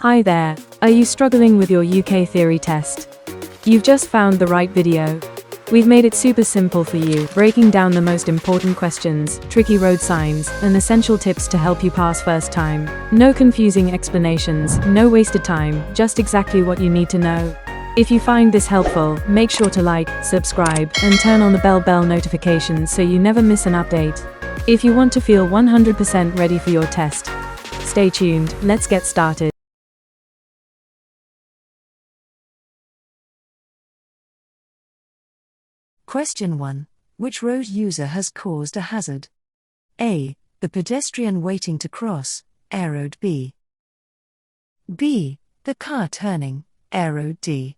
Hi there, are you struggling with your UK theory test? You've just found the right video. We've made it super simple for you, breaking down the most important questions, tricky road signs, and essential tips to help you pass first time. No confusing explanations, no wasted time, just exactly what you need to know. If you find this helpful, make sure to like, subscribe, and turn on the bell notifications so you never miss an update. If you want to feel 100% ready for your test, stay tuned, let's get started. Question 1. Which road user has caused a hazard? A. The pedestrian waiting to cross, road B. B. The car turning, road D.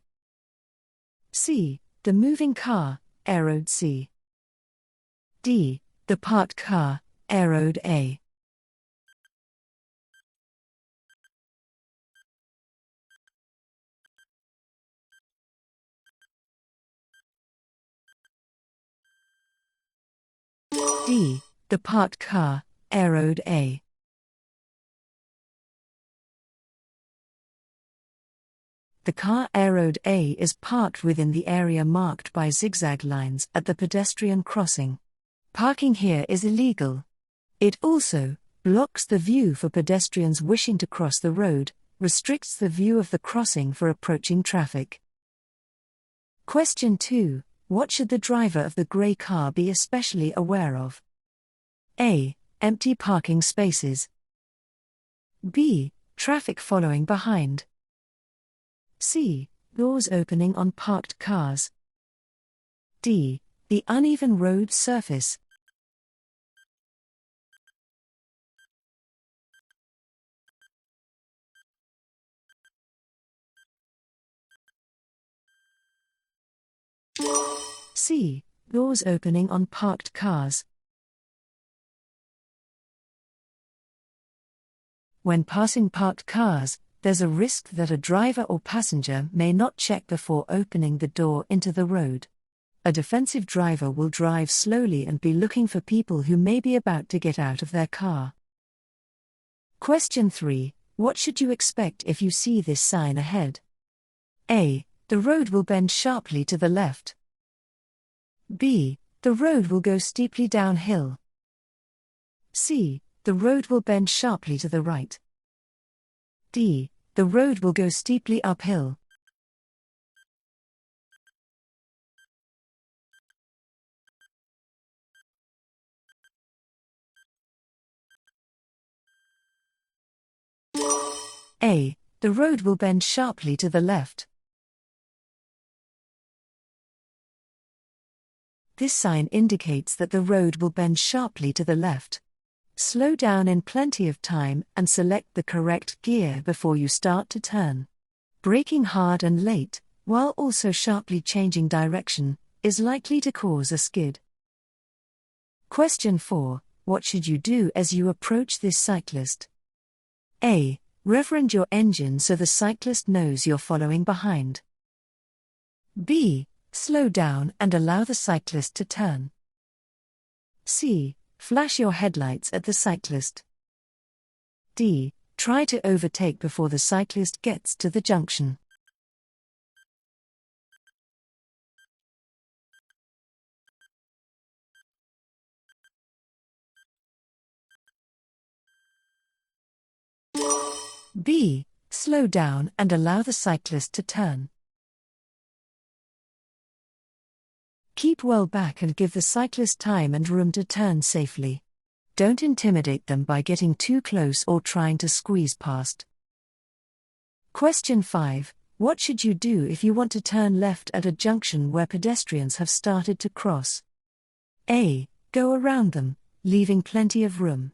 C. The moving car, road C. D. The parked car, road A. D. The parked car, road A. The car road A is parked within the area marked by zigzag lines at the pedestrian crossing. Parking here is illegal. It also blocks the view for pedestrians wishing to cross the road, restricts the view of the crossing for approaching traffic. Question 2. What should the driver of the grey car be especially aware of? A. Empty parking spaces. B. Traffic following behind. C. Doors opening on parked cars. D. The uneven road surface. C. Doors opening on parked cars. When passing parked cars, there's a risk that a driver or passenger may not check before opening the door into the road. A defensive driver will drive slowly and be looking for people who may be about to get out of their car. Question 3. What should you expect if you see this sign ahead? A. The road will bend sharply to the left. B. The road will go steeply downhill. C. The road will bend sharply to the right. D. The road will go steeply uphill. A. The road will bend sharply to the left. This sign indicates that the road will bend sharply to the left. Slow down in plenty of time and select the correct gear before you start to turn. Braking hard and late, while also sharply changing direction, is likely to cause a skid. Question 4. What should you do as you approach this cyclist? A. Reverend your engine so the cyclist knows you're following behind. B. Slow down and allow the cyclist to turn. C. Flash your headlights at the cyclist. D. Try to overtake before the cyclist gets to the junction. B. Slow down and allow the cyclist to turn. Keep well back and give the cyclist time and room to turn safely. Don't intimidate them by getting too close or trying to squeeze past. Question 5. What should you do if you want to turn left at a junction where pedestrians have started to cross? A. Go around them, leaving plenty of room.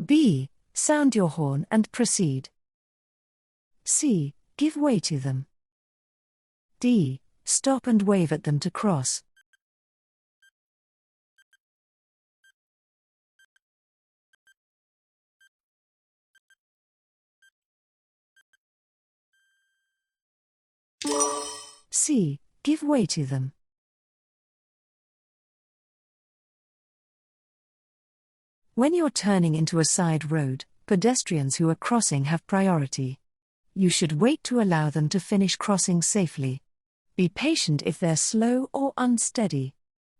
B. Sound your horn and proceed. C. Give way to them. D. Stop and wave at them to cross. C. Give way to them. When you're turning into a side road, Pedestrians who are crossing have priority. You should wait to allow them to finish crossing safely. Be patient if they're slow or unsteady.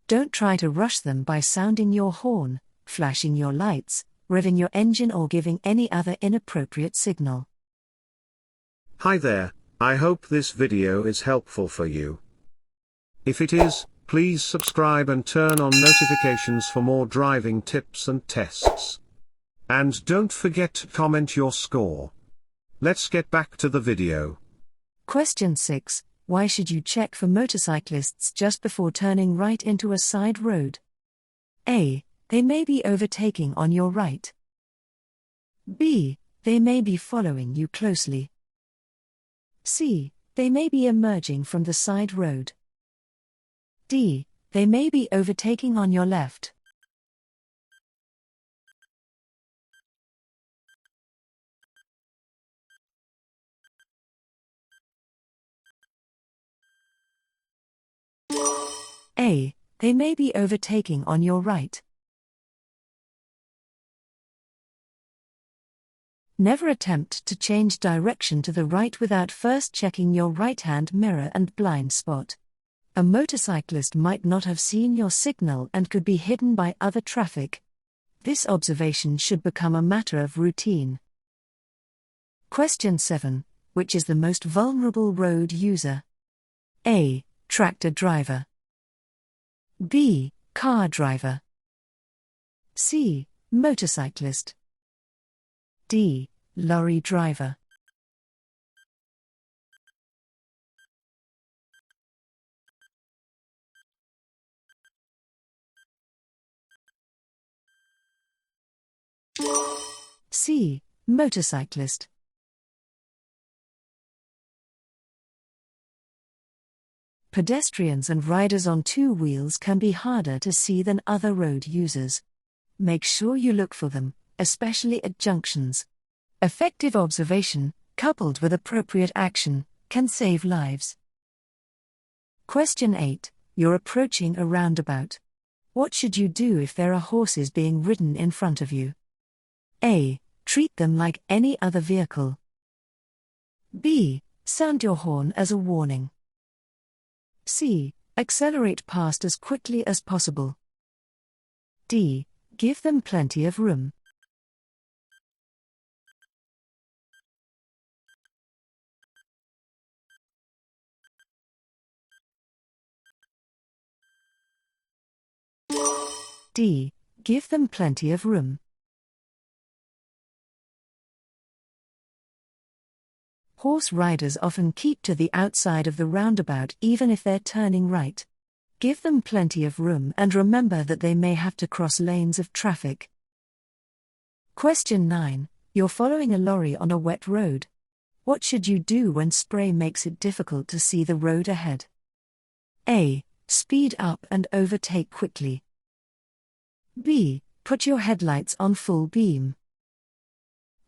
Don't try to rush them by sounding your horn, flashing your lights, revving your engine, or giving any other inappropriate signal. Hi there, I hope this video is helpful for you. If it is, please subscribe and turn on notifications for more driving tips and tests. And don't forget to comment your score. Let's get back to the video. Question 6. Why should you check for motorcyclists just before turning right into a side road? A. They may be overtaking on your right. B. They may be following you closely. C. They may be emerging from the side road. D. They may be overtaking on your left. A. They may be overtaking on your right. Never attempt to change direction to the right without first checking your right-hand mirror and blind spot. A motorcyclist might not have seen your signal and could be hidden by other traffic. This observation should become a matter of routine. Question 7. Which is the most vulnerable road user? A. Tractor driver. B. Car driver. C. Motorcyclist. D. Lorry driver. C. Motorcyclist. Pedestrians and riders on two wheels can be harder to see than other road users. Make sure you look for them, especially at junctions. Effective observation, coupled with appropriate action, can save lives. Question 8. You're approaching a roundabout. What should you do if there are horses being ridden in front of you? A. Treat them like any other vehicle. B. Sound your horn as a warning. C. Accelerate past as quickly as possible. D. Give them plenty of room. D. Give them plenty of room. Horse riders often keep to the outside of the roundabout even if they're turning right. Give them plenty of room and remember that they may have to cross lanes of traffic. Question 9. You're following a lorry on a wet road. What should you do when spray makes it difficult to see the road ahead? A. Speed up and overtake quickly. B. Put your headlights on full beam.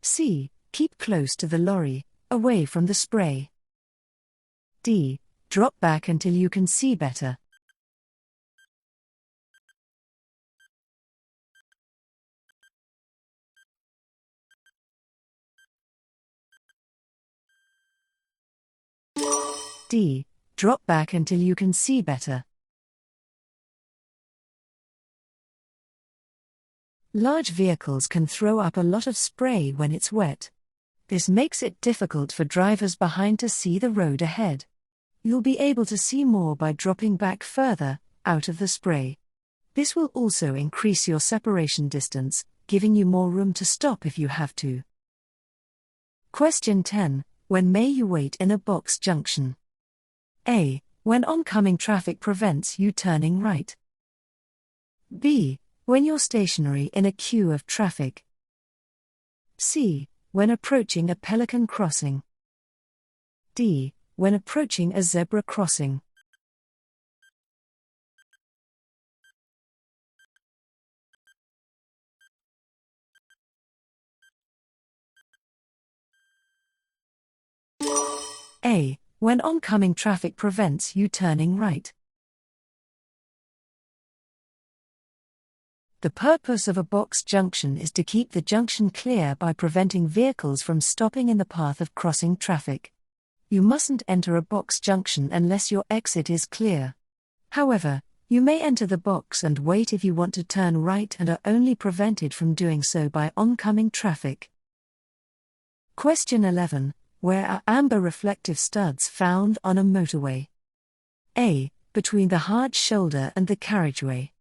C. Keep close to the lorry, away from the spray. D. Drop back until you can see better. D. Drop back until you can see better. Large vehicles can throw up a lot of spray when it's wet. This makes it difficult for drivers behind to see the road ahead. You'll be able to see more by dropping back further, out of the spray. This will also increase your separation distance, giving you more room to stop if you have to. Question 10. When may you wait in a box junction? A. When oncoming traffic prevents you turning right. B. When you're stationary in a queue of traffic. C. When approaching a pelican crossing. D. When approaching a zebra crossing. A. When oncoming traffic prevents you turning right. The purpose of a box junction is to keep the junction clear by preventing vehicles from stopping in the path of crossing traffic. You mustn't enter a box junction unless your exit is clear. However, you may enter the box and wait if you want to turn right and are only prevented from doing so by oncoming traffic. Question 11. Where are amber reflective studs found on a motorway? A. Between the hard shoulder and the carriageway.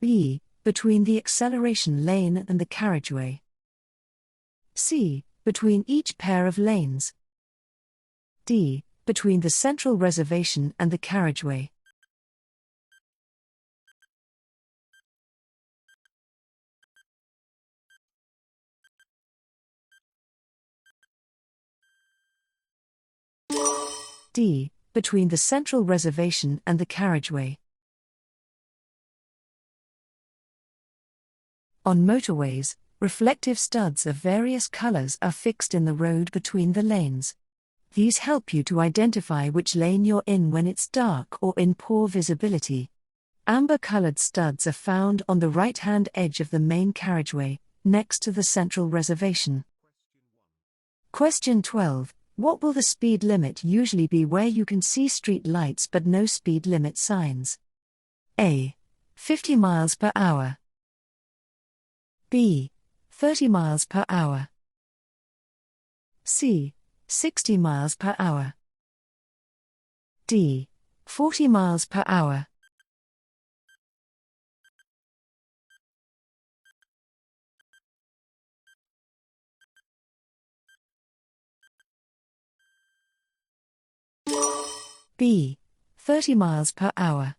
B. Between the acceleration lane and the carriageway. C. Between each pair of lanes. D. Between the central reservation and the carriageway. D. Between the central reservation and the carriageway. On motorways, reflective studs of various colors are fixed in the road between the lanes. These help you to identify which lane you're in when it's dark or in poor visibility. Amber-colored studs are found on the right-hand edge of the main carriageway, next to the central reservation. Question 12. What will the speed limit usually be where you can see street lights but no speed limit signs? A. 50 miles per hour. B. 30 miles per hour. C. 60 miles per hour. D. 40 miles per hour. B. 30 miles per hour.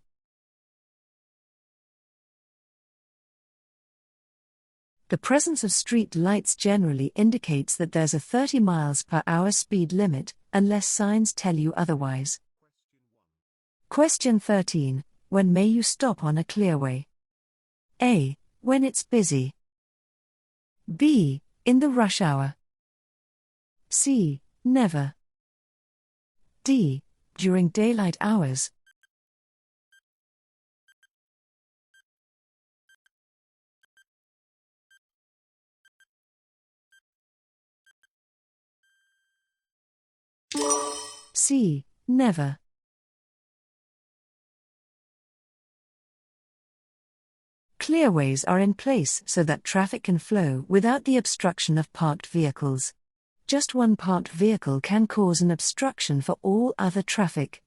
The presence of street lights generally indicates that there's a 30 miles per hour speed limit, unless signs tell you otherwise. Question 13. When may you stop on a clearway? A. When it's busy. B. In the rush hour. C. Never. D. During daylight hours. C. Never. Clearways are in place so that traffic can flow without the obstruction of parked vehicles. Just one parked vehicle can cause an obstruction for all other traffic.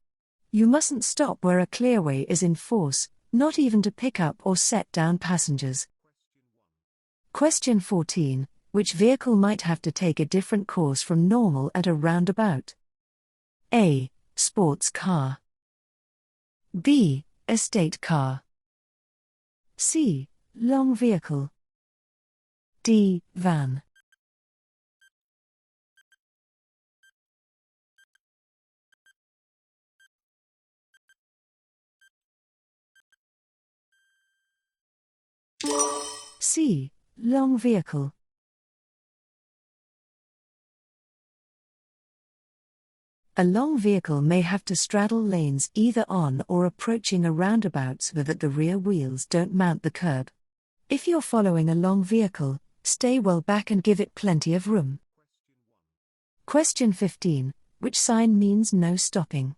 You mustn't stop where a clearway is in force, not even to pick up or set down passengers. Question 14. Which vehicle might have to take a different course from normal at a roundabout? A. Sports car. B. Estate car. C. Long vehicle. D. Van. C. Long vehicle. A long vehicle may have to straddle lanes either on or approaching a roundabout so that the rear wheels don't mount the curb. If you're following a long vehicle, stay well back and give it plenty of room. Question 15. Which sign means no stopping?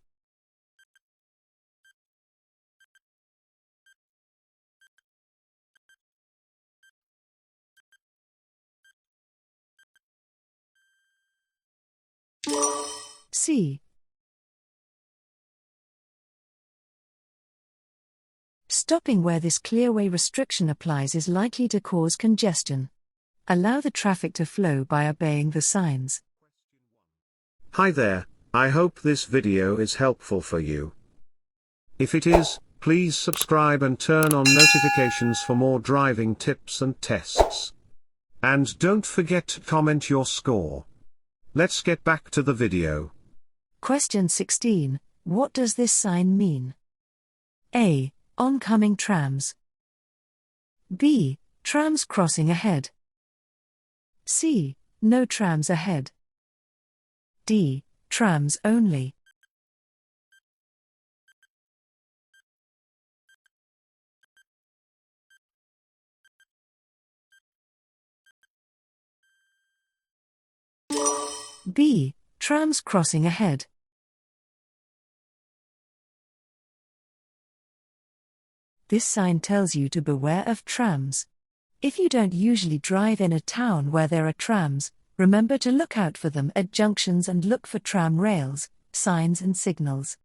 C. Stopping where this clearway restriction applies is likely to cause congestion. Allow the traffic to flow by obeying the signs. Hi there, I hope this video is helpful for you. If it is, please subscribe and turn on notifications for more driving tips and tests. And don't forget to comment your score. Let's get back to the video. Question 16. What does this sign mean? A. Oncoming trams. B. Trams crossing ahead. C. No trams ahead. D. Trams only. B. Trams crossing ahead. This sign tells you to beware of trams. If you don't usually drive in a town where there are trams, remember to look out for them at junctions and look for tram rails, signs and signals.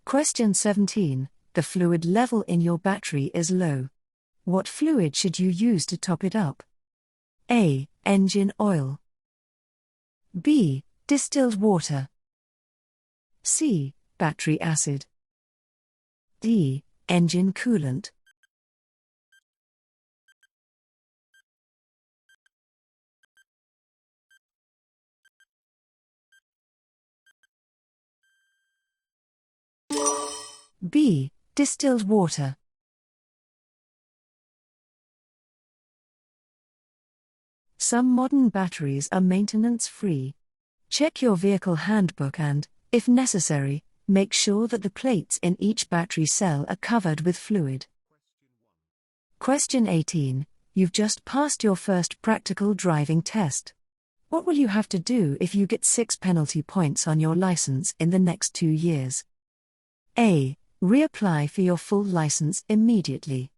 Question 17. The fluid level in your battery is low. What fluid should you use to top it up? A. Engine oil. B. Distilled water. C. Battery acid. D. Engine coolant. B. Distilled water. Some modern batteries are maintenance-free. Check your vehicle handbook and, if necessary, make sure that the plates in each battery cell are covered with fluid. Question 18. You've just passed your first practical driving test. What will you have to do if you get 6 penalty points on your license in the next 2 years? A. Reapply for your full license immediately.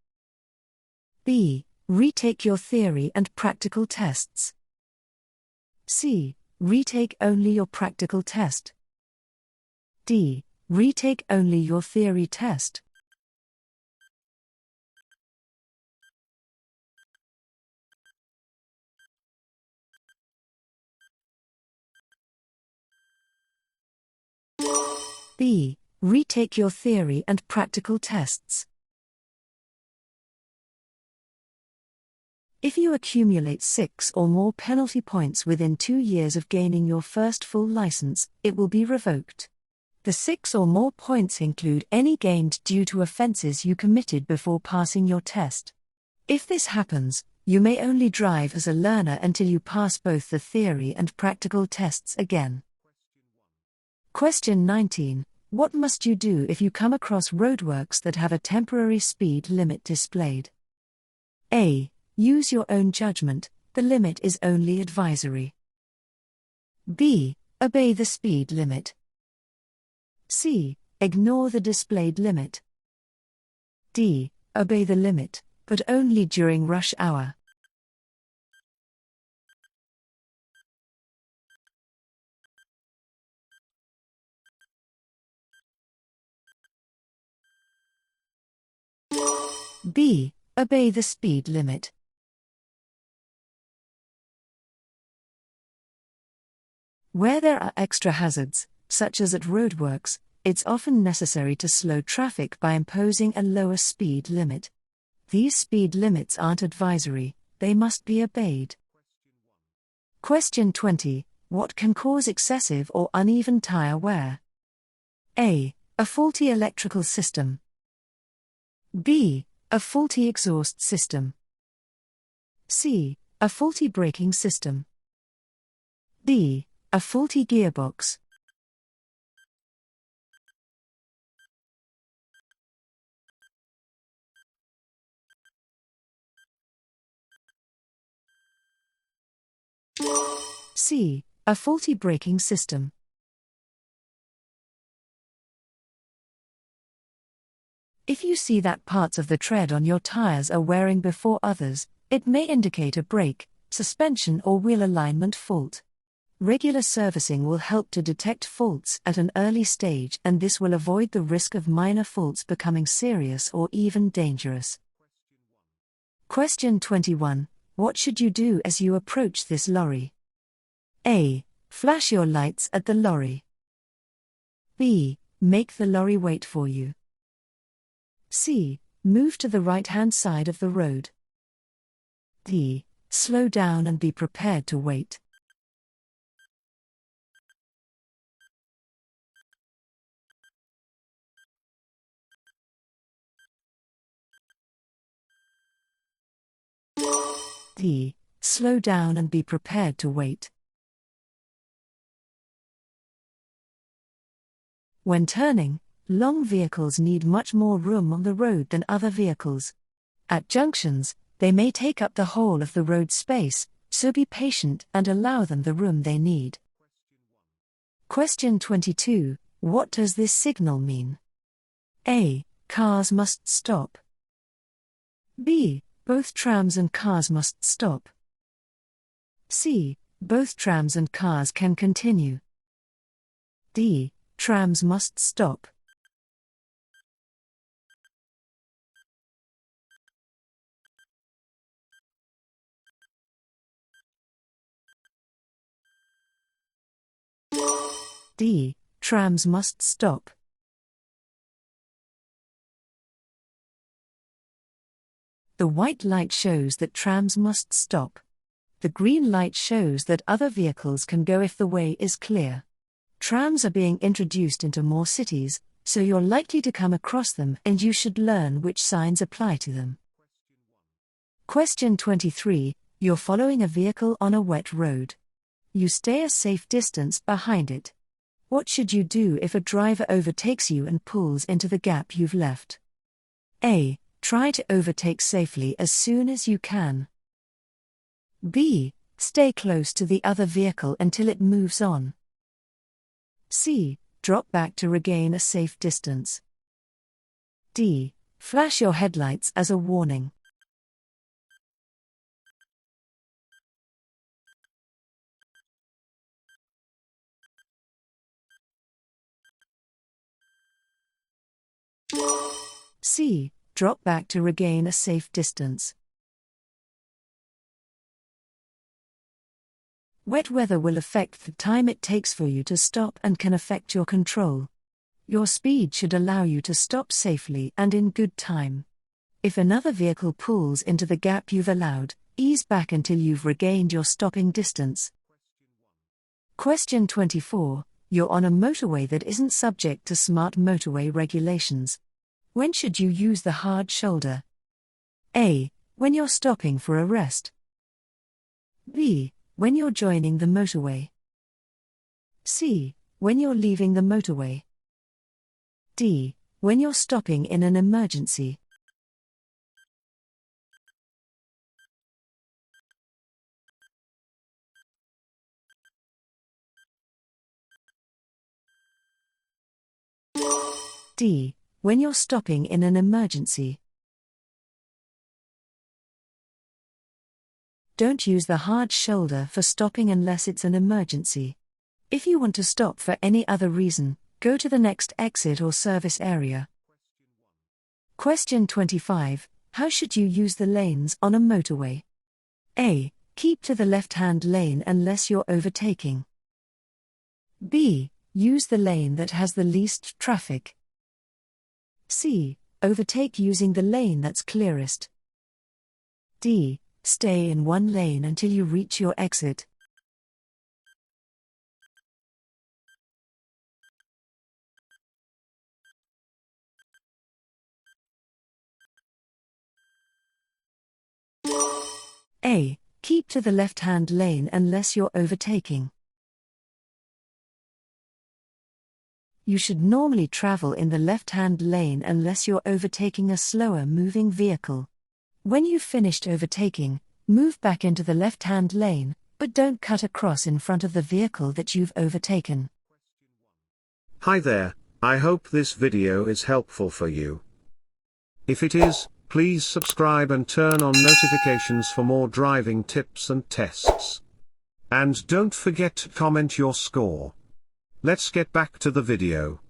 B. Retake your theory and practical tests. C. Retake only your practical test. D. Retake only your theory test. B. Retake your theory and practical tests. If you accumulate 6 or more penalty points within 2 years of gaining your first full license, it will be revoked. The 6 or more points include any gained due to offenses you committed before passing your test. If this happens, you may only drive as a learner until you pass both the theory and practical tests again. Question 19. What must you do if you come across roadworks that have a temporary speed limit displayed? A. Use your own judgment, the limit is only advisory. B. Obey the speed limit. C. Ignore the displayed limit. D. Obey the limit, but only during rush hour. B. Obey the speed limit. Where there are extra hazards, such as at roadworks, it's often necessary to slow traffic by imposing a lower speed limit. These speed limits aren't advisory, they must be obeyed. Question 20. What can cause excessive or uneven tire wear? A. A faulty electrical system. B. A faulty exhaust system. C. A faulty braking system. D. A faulty gearbox. C. A faulty braking system. If you see that parts of the tread on your tires are wearing before others, it may indicate a brake, suspension or wheel alignment fault. Regular servicing will help to detect faults at an early stage, and this will avoid the risk of minor faults becoming serious or even dangerous. Question 21. What should you do as you approach this lorry? A. Flash your lights at the lorry. B. Make the lorry wait for you. C. Move to the right-hand side of the road. D. Slow down and be prepared to wait. D. Slow down and be prepared to wait. When turning, long vehicles need much more room on the road than other vehicles. At junctions, they may take up the whole of the road space, so be patient and allow them the room they need. Question 22. What does this signal mean? A. Cars must stop. B. Both trams and cars must stop. C. Both trams and cars can continue. D. Trams must stop. D. Trams must stop. The white light shows that trams must stop. The green light shows that other vehicles can go if the way is clear. Trams are being introduced into more cities, so you're likely to come across them and you should learn which signs apply to them. Question 23. You're following a vehicle on a wet road. You stay a safe distance behind it. What should you do if a driver overtakes you and pulls into the gap you've left? A. Try to overtake safely as soon as you can. B. Stay close to the other vehicle until it moves on. C. Drop back to regain a safe distance. D. Flash your headlights as a warning. C. Drop back to regain a safe distance. Wet weather will affect the time it takes for you to stop and can affect your control. Your speed should allow you to stop safely and in good time. If another vehicle pulls into the gap you've allowed, ease back until you've regained your stopping distance. Question 24. You're on a motorway that isn't subject to smart motorway regulations. When should you use the hard shoulder? A. When you're stopping for a rest. B. When you're joining the motorway. C. When you're leaving the motorway. D. When you're stopping in an emergency. D. When you're stopping in an emergency. Don't use the hard shoulder for stopping unless it's an emergency. If you want to stop for any other reason, go to the next exit or service area. Question 25. How should you use the lanes on a motorway? A. Keep to the left-hand lane unless you're overtaking. B. Use the lane that has the least traffic. C. Overtake using the lane that's clearest. D. Stay in one lane until you reach your exit. A. Keep to the left-hand lane unless you're overtaking. You should normally travel in the left-hand lane unless you're overtaking a slower-moving vehicle. When you've finished overtaking, move back into the left-hand lane, but don't cut across in front of the vehicle that you've overtaken. Hi there, I hope this video is helpful for you. If it is, please subscribe and turn on notifications for more driving tips and tests. And don't forget to comment your score. Let's get back to the video.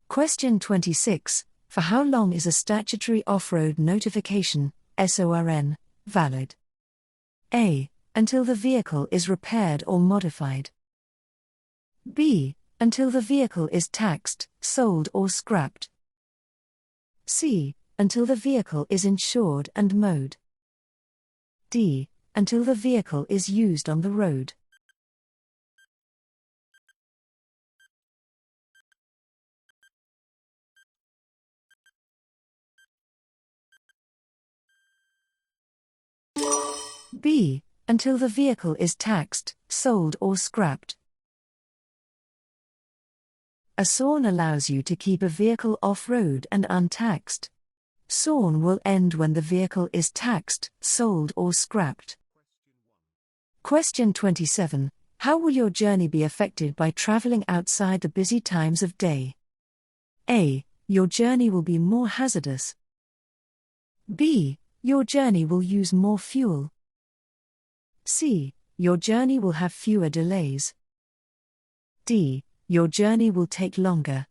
Question 26. For how long is a statutory off-road notification, SORN, valid? A. Until the vehicle is repaired or modified. B. Until the vehicle is taxed, sold or scrapped. C. Until the vehicle is insured and mowed. D. Until the vehicle is used on the road. B. Until the vehicle is taxed, sold or scrapped. A SORN allows you to keep a vehicle off-road and untaxed. SORN will end when the vehicle is taxed, sold or scrapped. Question 27. How will your journey be affected by traveling outside the busy times of day? A. Your journey will be more hazardous. B. Your journey will use more fuel. C. Your journey will have fewer delays. D. Your journey will take longer.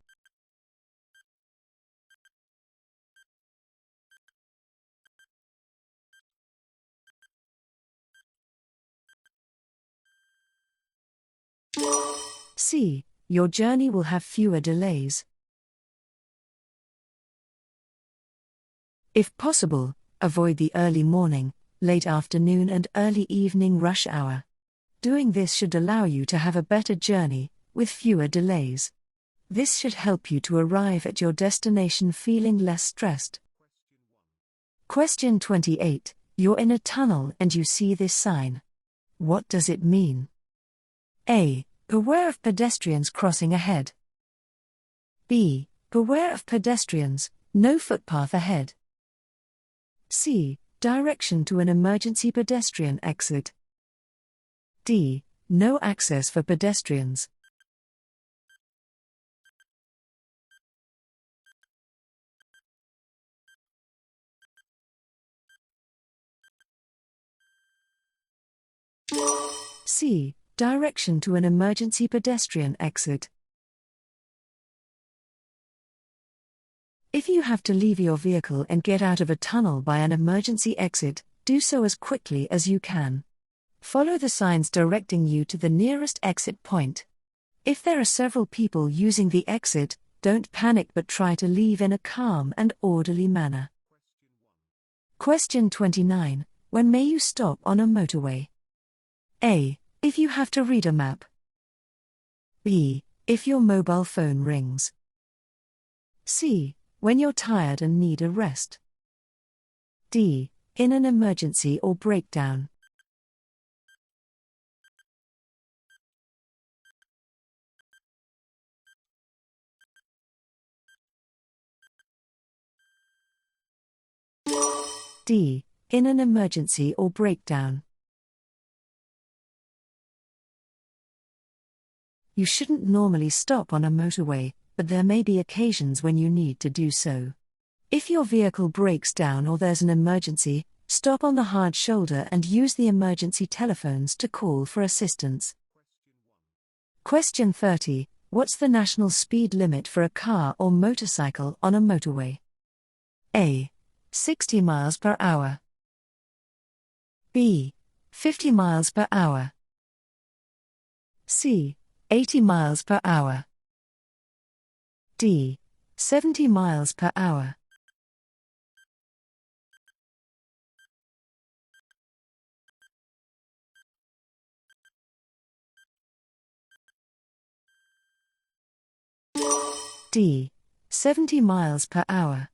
C. Your journey will have fewer delays. If possible, avoid the early morning, late afternoon and early evening rush hour. Doing this should allow you to have a better journey, with fewer delays. This should help you to arrive at your destination feeling less stressed. Question 28. You're in a tunnel and you see this sign. What does it mean? A. Beware of pedestrians crossing ahead. B. Beware of pedestrians, no footpath ahead. C. Direction to an emergency pedestrian exit. D. No access for pedestrians. C. Direction to an emergency pedestrian exit. If you have to leave your vehicle and get out of a tunnel by an emergency exit, do so as quickly as you can. Follow the signs directing you to the nearest exit point. If there are several people using the exit, don't panic but try to leave in a calm and orderly manner. Question 29. When may you stop on a motorway? A. If you have to read a map. B. If your mobile phone rings. C. When you're tired and need a rest. D. In an emergency or breakdown. D. In an emergency or breakdown. You shouldn't normally stop on a motorway, but there may be occasions when you need to do so. If your vehicle breaks down or there's an emergency, stop on the hard shoulder and use the emergency telephones to call for assistance. Question 30. What's the national speed limit for a car or motorcycle on a motorway? A. 60 miles per hour. B. 50 miles per hour. C. 80 miles per hour. D. 70 miles per hour. D. 70 miles per hour.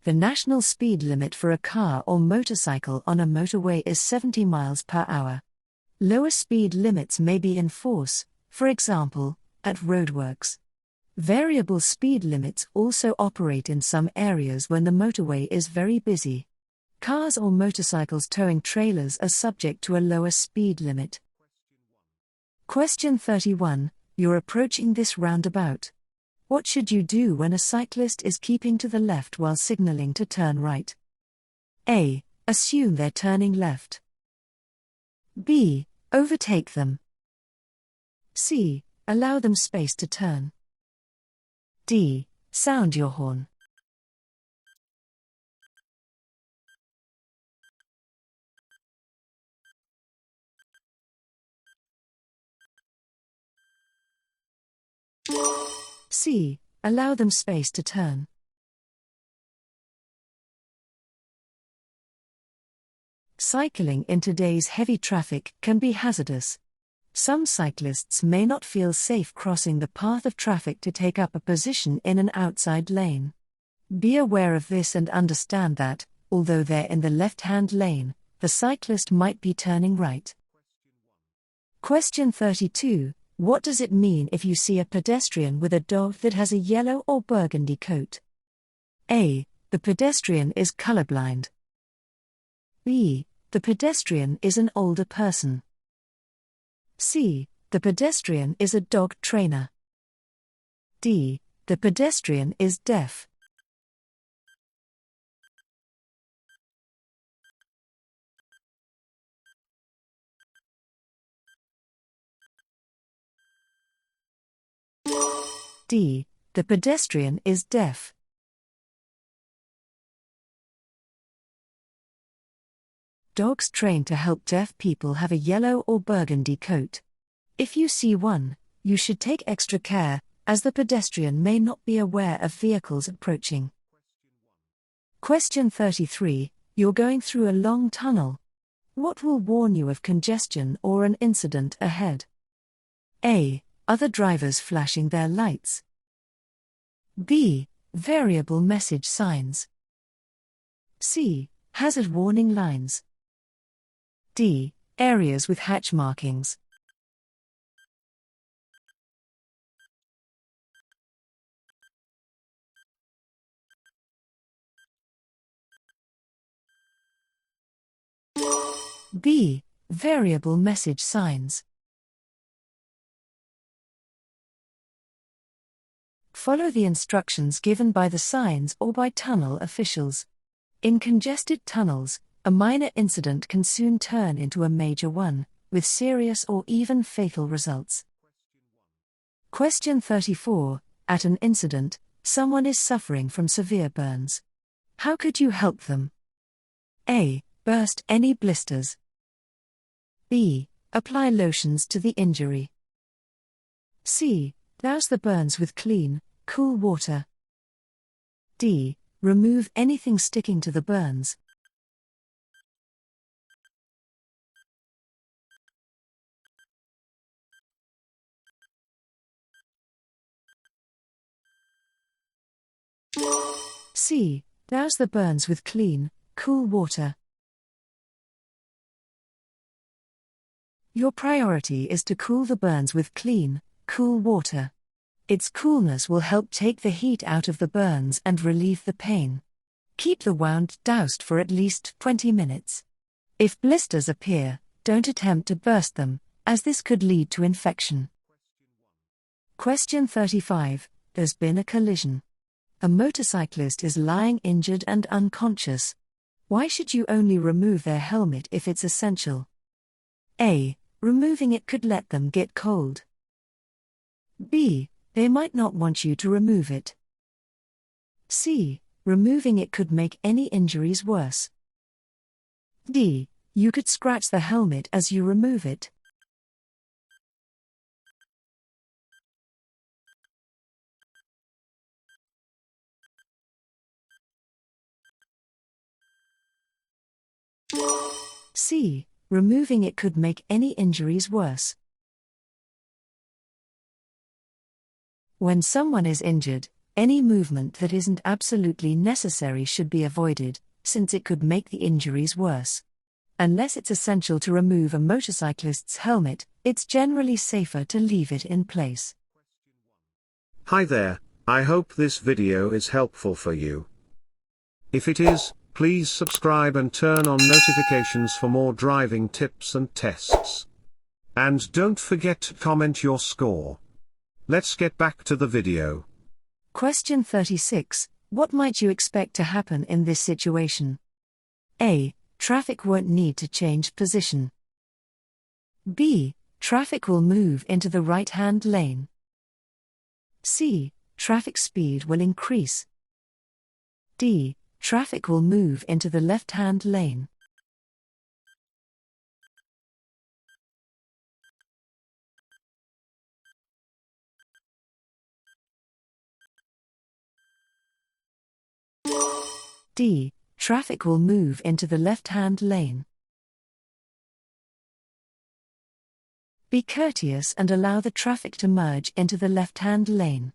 The national speed limit for a car or motorcycle on a motorway is 70 miles per hour. Lower speed limits may be in force, for example, at roadworks. Variable speed limits also operate in some areas when the motorway is very busy. Cars or motorcycles towing trailers are subject to a lower speed limit. Question 31. You're approaching this roundabout. What should you do when a cyclist is keeping to the left while signaling to turn right? A. Assume they're turning left. B. Overtake them. C. Allow them space to turn. D. Sound your horn. C. Allow them space to turn. Cycling in today's heavy traffic can be hazardous. Some cyclists may not feel safe crossing the path of traffic to take up a position in an outside lane. Be aware of this and understand that, although they're in the left-hand lane, the cyclist might be turning right. Question 32. What does it mean if you see a pedestrian with a dog that has a yellow or burgundy coat? A. The pedestrian is colorblind. B. The pedestrian is an older person. C. The pedestrian is a dog trainer. D. The pedestrian is deaf. D. The pedestrian is deaf. Dogs trained to help deaf people have a yellow or burgundy coat. If you see one, you should take extra care, as the pedestrian may not be aware of vehicles approaching. Question 33. You're going through a long tunnel. What will warn you of congestion or an incident ahead? A. Other drivers flashing their lights. B. Variable message signs. C. Hazard warning lines. D. Areas with hatch markings. B. Variable message signs. Follow the instructions given by the signs or by tunnel officials. In congested tunnels, a minor incident can soon turn into a major one, with serious or even fatal results. Question 34. At an incident, someone is suffering from severe burns. How could you help them? A. Burst any blisters. B. Apply lotions to the injury. C. Douse the burns with clean, cool water. D. Remove anything sticking to the burns. C. Douse the burns with clean, cool water. Your priority is to cool the burns with clean, cool water. Its coolness will help take the heat out of the burns and relieve the pain. Keep the wound doused for at least 20 minutes. If blisters appear, don't attempt to burst them, as this could lead to infection. Question 35. There's been a collision. A motorcyclist is lying injured and unconscious. Why should you only remove their helmet if it's essential? A. Removing it could let them get cold. B. They might not want you to remove it. C. Removing it could make any injuries worse. D. You could scratch the helmet as you remove it. C. Removing it could make any injuries worse. When someone is injured, any movement that isn't absolutely necessary should be avoided, since it could make the injuries worse. Unless it's essential to remove a motorcyclist's helmet, it's generally safer to leave it in place. Hi there, I hope this video is helpful for you. If it is, please subscribe and turn on notifications for more driving tips and tests. And don't forget to comment your score. Let's get back to the video. Question 36. What might you expect to happen in this situation? A. Traffic won't need to change position. B. Traffic will move into the right-hand lane. C. Traffic speed will increase. D. Traffic will move into the left-hand lane. D. Traffic will move into the left-hand lane. Be courteous and allow the traffic to merge into the left-hand lane.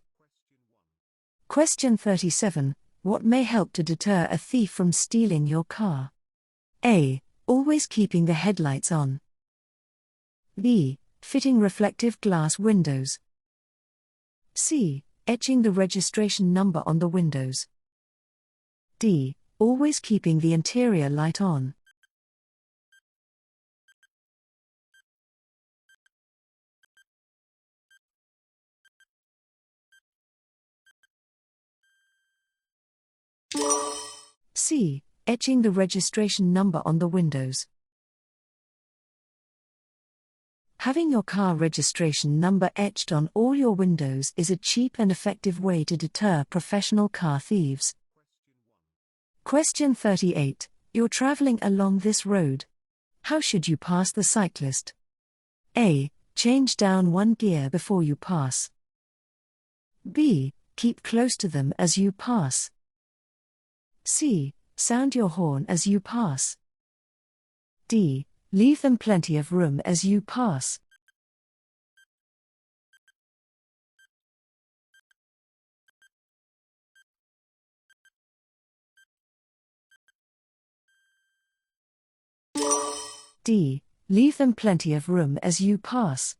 Question 37. What may help to deter a thief from stealing your car? A. Always keeping the headlights on. B. Fitting reflective glass windows. C. Etching the registration number on the windows. D. Always keeping the interior light on. C. Etching the registration number on the windows. Having your car registration number etched on all your windows is a cheap and effective way to deter professional car thieves. Question 38. You're traveling along this road. How should you pass the cyclist? A. Change down one gear before you pass. B. Keep close to them as you pass. C. Sound your horn as you pass. D. Leave them plenty of room as you pass. D. Leave them plenty of room as you pass.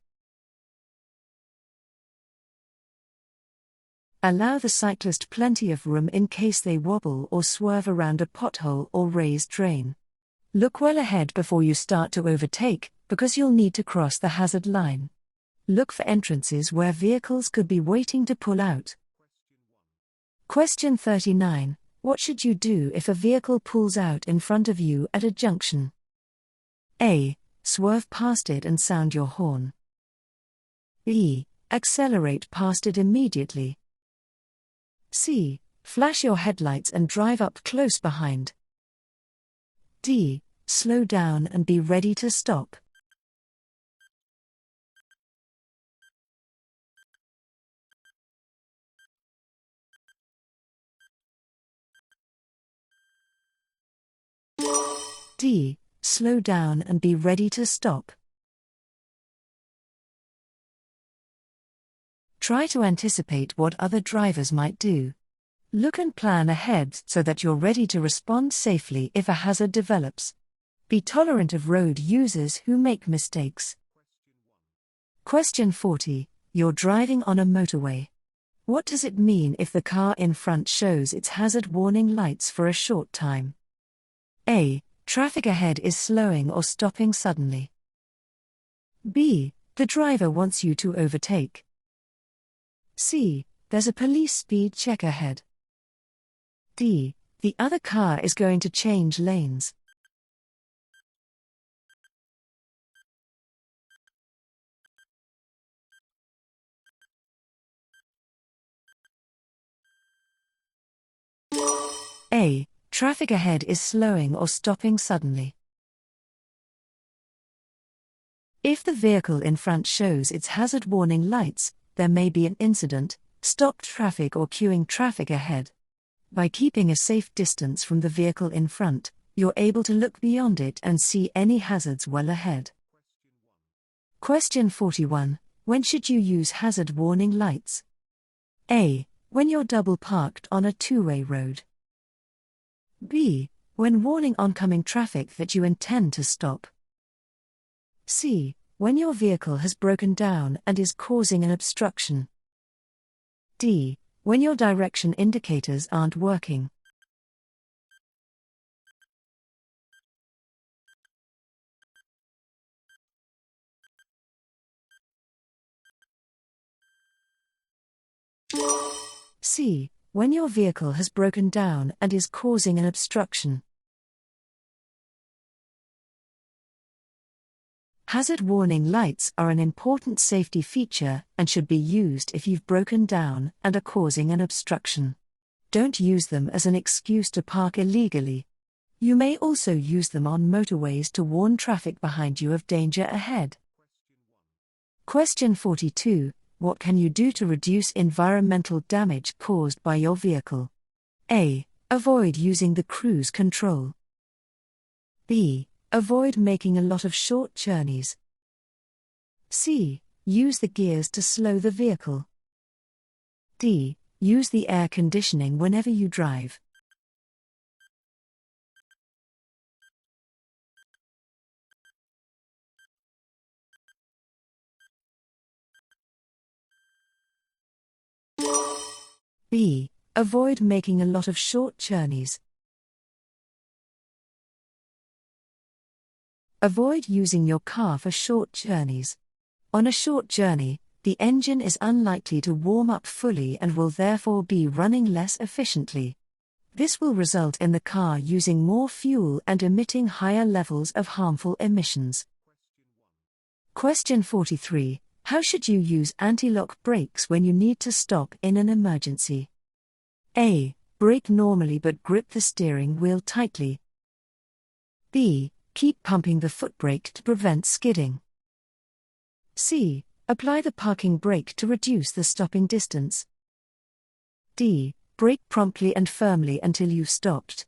Allow the cyclist plenty of room in case they wobble or swerve around a pothole or raised drain. Look well ahead before you start to overtake, because you'll need to cross the hazard line. Look for entrances where vehicles could be waiting to pull out. Question 39. What should you do if a vehicle pulls out in front of you at a junction? A. Swerve past it and sound your horn. B. Accelerate past it immediately. C. Flash your headlights and drive up close behind. D. Slow down and be ready to stop. D. Slow down and be ready to stop. Try to anticipate what other drivers might do. Look and plan ahead so that you're ready to respond safely if a hazard develops. Be tolerant of road users who make mistakes. Question 40. You're driving on a motorway. What does it mean if the car in front shows its hazard warning lights for a short time? A. Traffic ahead is slowing or stopping suddenly. B. The driver wants you to overtake. C. There's a police speed check ahead. D. The other car is going to change lanes. A. Traffic ahead is slowing or stopping suddenly. If the vehicle in front shows its hazard warning lights, there may be an incident, stopped traffic or queuing traffic ahead. By keeping a safe distance from the vehicle in front, you're able to look beyond it and see any hazards well ahead. Question 41. When should you use hazard warning lights? A. When you're double parked on a two-way road. B. When warning oncoming traffic that you intend to stop. C. When your vehicle has broken down and is causing an obstruction. D. When your direction indicators aren't working. C. When your vehicle has broken down and is causing an obstruction. Hazard warning lights are an important safety feature and should be used if you've broken down and are causing an obstruction. Don't use them as an excuse to park illegally. You may also use them on motorways to warn traffic behind you of danger ahead. Question 42. What can you do to reduce environmental damage caused by your vehicle? A. Avoid using the cruise control. B. Avoid making a lot of short journeys. C. Use the gears to slow the vehicle. D. Use the air conditioning whenever you drive. B. Avoid making a lot of short journeys. Avoid using your car for short journeys. On a short journey, the engine is unlikely to warm up fully and will therefore be running less efficiently. This will result in the car using more fuel and emitting higher levels of harmful emissions. Question 43. How should you use anti-lock brakes when you need to stop in an emergency? A. Brake normally but grip the steering wheel tightly. B. Keep pumping the foot brake to prevent skidding. C. Apply the parking brake to reduce the stopping distance. D. Brake promptly and firmly until you've stopped.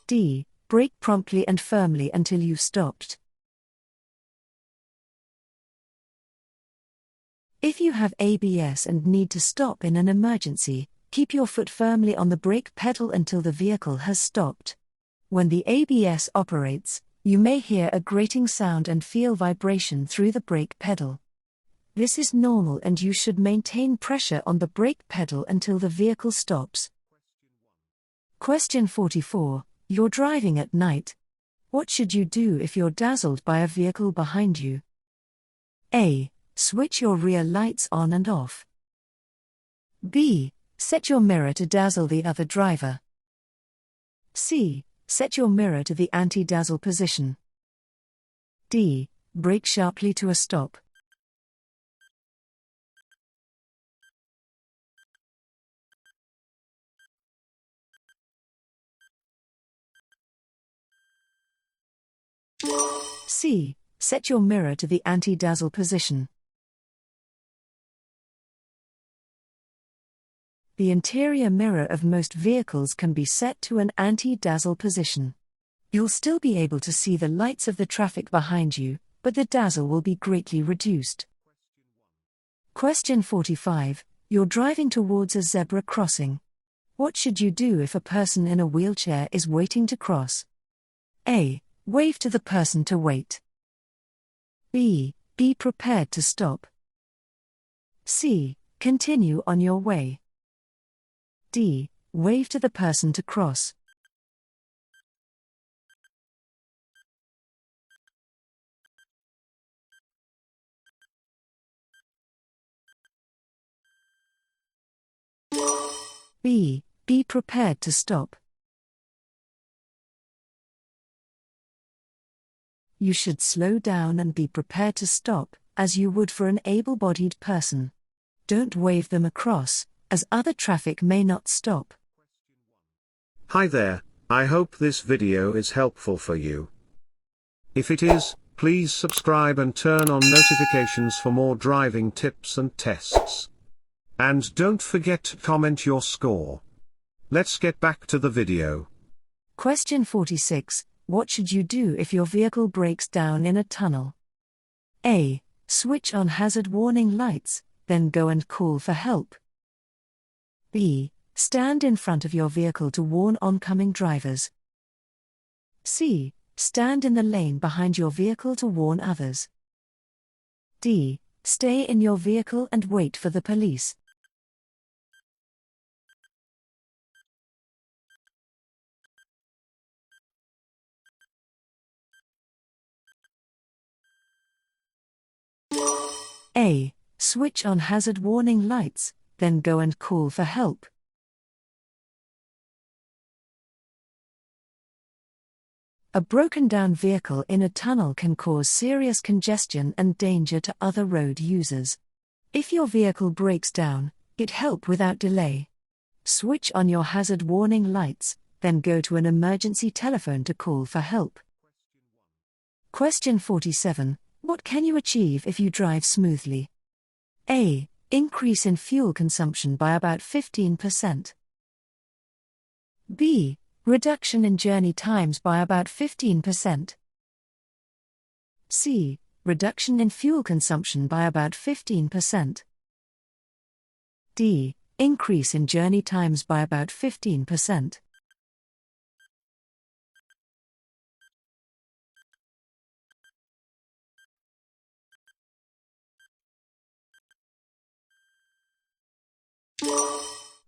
D. Brake promptly and firmly until you've stopped. If you have ABS and need to stop in an emergency, keep your foot firmly on the brake pedal until the vehicle has stopped. When the ABS operates, you may hear a grating sound and feel vibration through the brake pedal. This is normal and you should maintain pressure on the brake pedal until the vehicle stops. Question 44. You're driving at night. What should you do if you're dazzled by a vehicle behind you? A. Switch your rear lights on and off. B. Set your mirror to dazzle the other driver. C. Set your mirror to the anti-dazzle position. D. Brake sharply to a stop. C. Set your mirror to the anti-dazzle position. The interior mirror of most vehicles can be set to an anti-dazzle position. You'll still be able to see the lights of the traffic behind you, but the dazzle will be greatly reduced. Question 45. You're driving towards a zebra crossing. What should you do if a person in a wheelchair is waiting to cross? A. Wave to the person to wait. B. Be prepared to stop. C. Continue on your way. D. Wave to the person to cross. B. Be prepared to stop. You should slow down and be prepared to stop, as you would for an able-bodied person. Don't wave them across, as other traffic may not stop. Hi there, I hope this video is helpful for you. If it is, please subscribe and turn on notifications for more driving tips and tests. And don't forget to comment your score. Let's get back to the video. Question 46. What should you do if your vehicle breaks down in a tunnel? A. Switch on hazard warning lights, then go and call for help. B. Stand in front of your vehicle to warn oncoming drivers. C. Stand in the lane behind your vehicle to warn others. D. Stay in your vehicle and wait for the police. A. Switch on hazard warning lights, then go and call for help. A broken-down vehicle in a tunnel can cause serious congestion and danger to other road users. If your vehicle breaks down, get help without delay. Switch on your hazard warning lights, then go to an emergency telephone to call for help. Question 47. What can you achieve if you drive smoothly? A. Increase in fuel consumption by about 15%. B. Reduction in journey times by about 15%. C. Reduction in fuel consumption by about 15%. D. Increase in journey times by about 15%.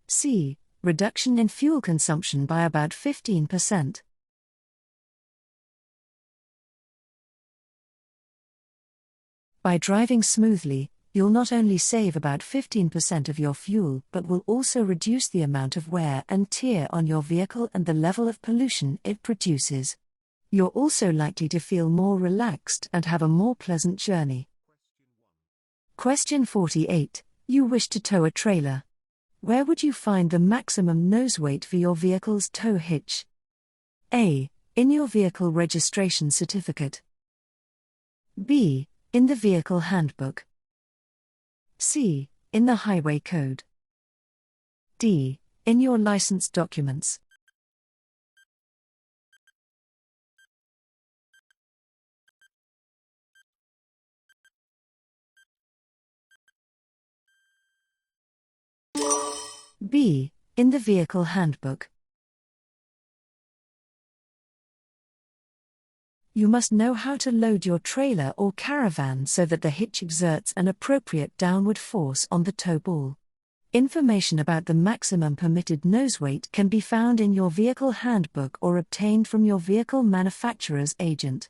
C. Reduction in fuel consumption by about 15%. By driving smoothly, you'll not only save about 15% of your fuel but will also reduce the amount of wear and tear on your vehicle and the level of pollution it produces. You're also likely to feel more relaxed and have a more pleasant journey. Question 48. You wish to tow a trailer. Where would you find the maximum nose weight for your vehicle's tow hitch? A. In your vehicle registration certificate. B. In the vehicle handbook. C. In the highway code. D. In your license documents. B. In the vehicle handbook. You must know how to load your trailer or caravan so that the hitch exerts an appropriate downward force on the tow ball. Information about the maximum permitted nose weight can be found in your vehicle handbook or obtained from your vehicle manufacturer's agent.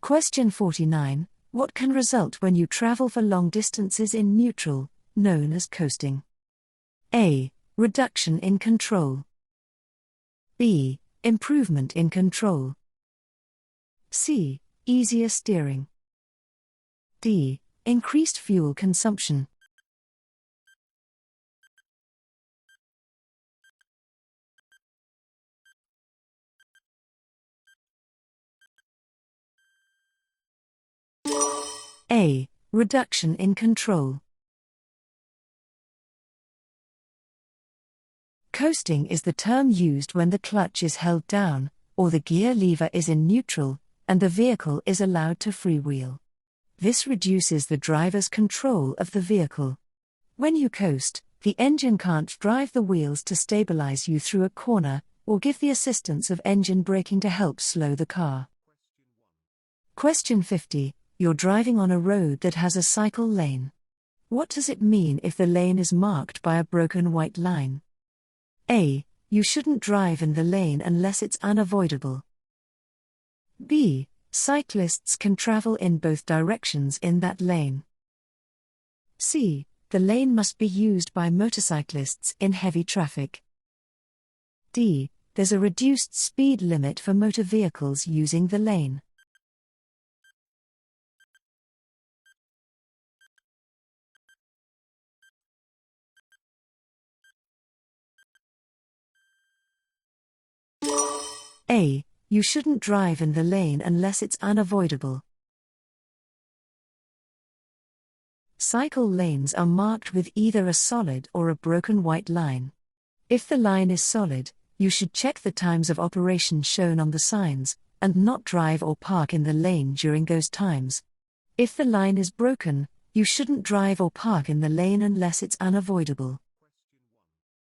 Question 49. What can result when you travel for long distances in neutral, known as coasting? A. Reduction in control. B. Improvement in control. C. Easier steering. D. Increased fuel consumption. A. Reduction in control. Coasting is the term used when the clutch is held down, or the gear lever is in neutral, and the vehicle is allowed to freewheel. This reduces the driver's control of the vehicle. When you coast, the engine can't drive the wheels to stabilize you through a corner, or give the assistance of engine braking to help slow the car. Question 50. You're driving on a road that has a cycle lane. What does it mean if the lane is marked by a broken white line? A. You shouldn't drive in the lane unless it's unavoidable. B. Cyclists can travel in both directions in that lane. C. The lane must be used by motorcyclists in heavy traffic. D. There's a reduced speed limit for motor vehicles using the lane. A. You shouldn't drive in the lane unless it's unavoidable. Cycle lanes are marked with either a solid or a broken white line. If the line is solid, you should check the times of operation shown on the signs, and not drive or park in the lane during those times. If the line is broken, you shouldn't drive or park in the lane unless it's unavoidable.